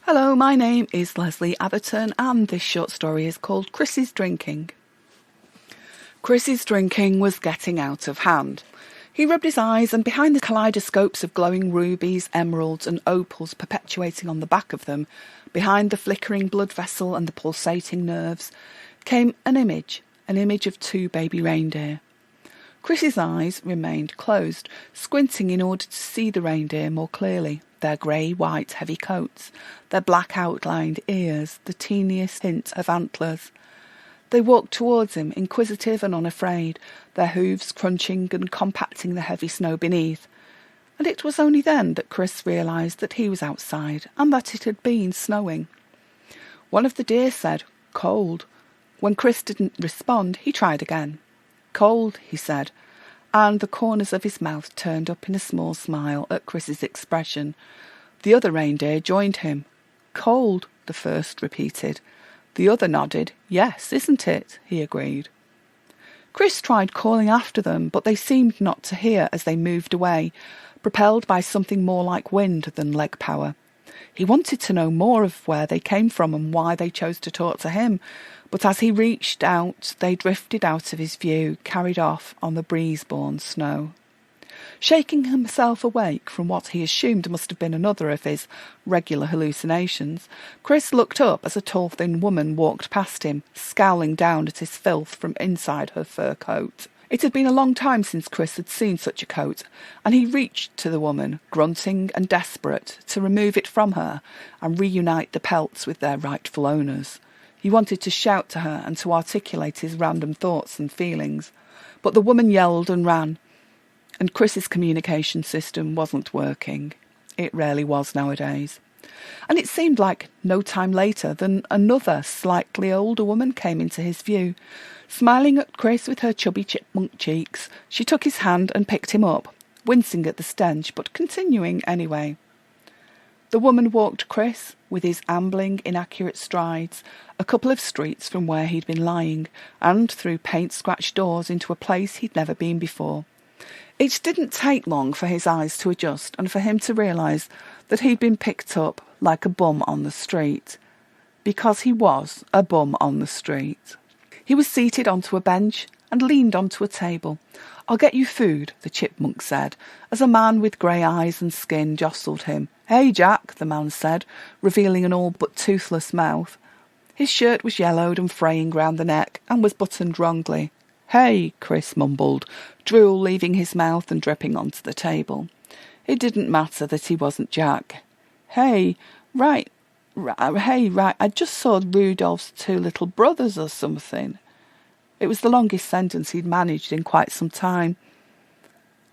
Hello, my name is Lesley Atherton and this short story is called Chris's Drinking. Chris's drinking was getting out of hand. He rubbed his eyes and behind the kaleidoscopes of glowing rubies, emeralds and opals perpetuating on the back of them, behind the flickering blood vessel and the pulsating nerves, came an image of two baby reindeer. Chris's eyes remained closed, squinting in order to see the reindeer more clearly. Their grey, white, heavy coats, their black outlined ears, the teeniest hint of antlers. They walked towards him, inquisitive and unafraid, their hooves crunching and compacting the heavy snow beneath. And it was only then that Chris realised that he was outside and that it had been snowing. One of the deer said, "Cold." When Chris didn't respond, he tried again. "Cold," he said, and the corners of his mouth turned up in a small smile at Chris's expression. The other reindeer joined him. "Cold," the first repeated. The other nodded. "Yes, isn't it?" he agreed. Chris tried calling after them, but they seemed not to hear as they moved away, propelled by something more like wind than leg power. He wanted to know more of where they came from and why they chose to talk to him, but as he reached out, they drifted out of his view, carried off on the breeze-borne snow. Shaking himself awake from what he assumed must have been another of his regular hallucinations, Chris looked up as a tall, thin woman walked past him, scowling down at his filth from inside her fur coat. It had been a long time since Chris had seen such a coat, and he reached to the woman, grunting and desperate, to remove it from her and reunite the pelts with their rightful owners. He wanted to shout to her and to articulate his random thoughts and feelings, but the woman yelled and ran, and Chris's communication system wasn't working. It rarely was nowadays. And it seemed like no time later than another, slightly older woman came into his view. Smiling at Chris with her chubby chipmunk cheeks, she took his hand and picked him up, wincing at the stench, but continuing anyway. The woman walked Chris, with his ambling, inaccurate strides, a couple of streets from where he'd been lying, and through paint-scratched doors into a place he'd never been before. It didn't take long for his eyes to adjust and for him to realise that he'd been picked up like a bum on the street. Because he was a bum on the street. He was seated onto a bench and leaned onto a table. "I'll get you food," the chipmunk said, as a man with grey eyes and skin jostled him. "Hey, Jack," the man said, revealing an all but toothless mouth. His shirt was yellowed and fraying round the neck and was buttoned wrongly. "Hey," Chris mumbled, drool leaving his mouth and dripping onto the table. It didn't matter that he wasn't Jack. Hey, right, I just saw Rudolph's two little brothers or something." It was the longest sentence he'd managed in quite some time.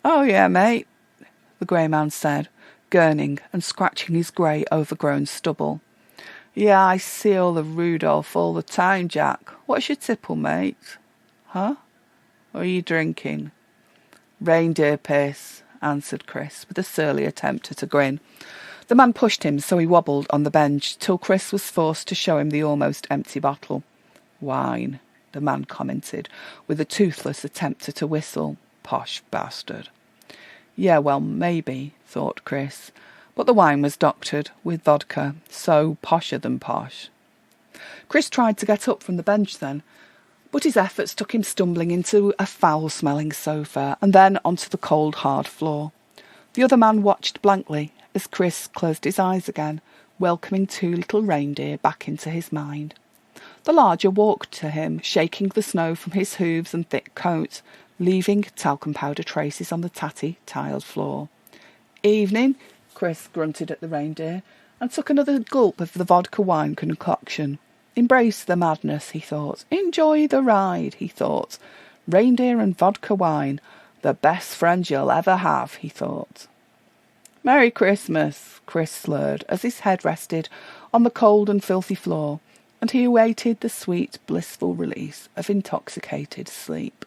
"Oh yeah, mate," the grey man said, gurning and scratching his grey overgrown stubble. "Yeah, I see all of Rudolph all the time, Jack. What's your tipple, mate?" "Huh? What are you drinking?" "Reindeer piss," answered Chris, with a surly attempt at a grin. The man pushed him so he wobbled on the bench till Chris was forced to show him the almost empty bottle. "Wine," the man commented, with a toothless attempt at a whistle. "Posh bastard." Yeah, well, maybe, thought Chris, but the wine was doctored with vodka, so posher than posh. Chris tried to get up from the bench then, but his efforts took him stumbling into a foul-smelling sofa and then onto the cold, hard floor. The other man watched blankly as Chris closed his eyes again, welcoming two little reindeer back into his mind. The larger walked to him, shaking the snow from his hooves and thick coat, leaving talcum powder traces on the tatty, tiled floor. "Evening," Chris grunted at the reindeer, and took another gulp of the vodka wine concoction. Embrace the madness, he thought. Enjoy the ride, he thought. Reindeer and vodka wine, the best friends you'll ever have, he thought. "Merry Christmas," Chris slurred as his head rested on the cold and filthy floor, and he awaited the sweet, blissful release of intoxicated sleep.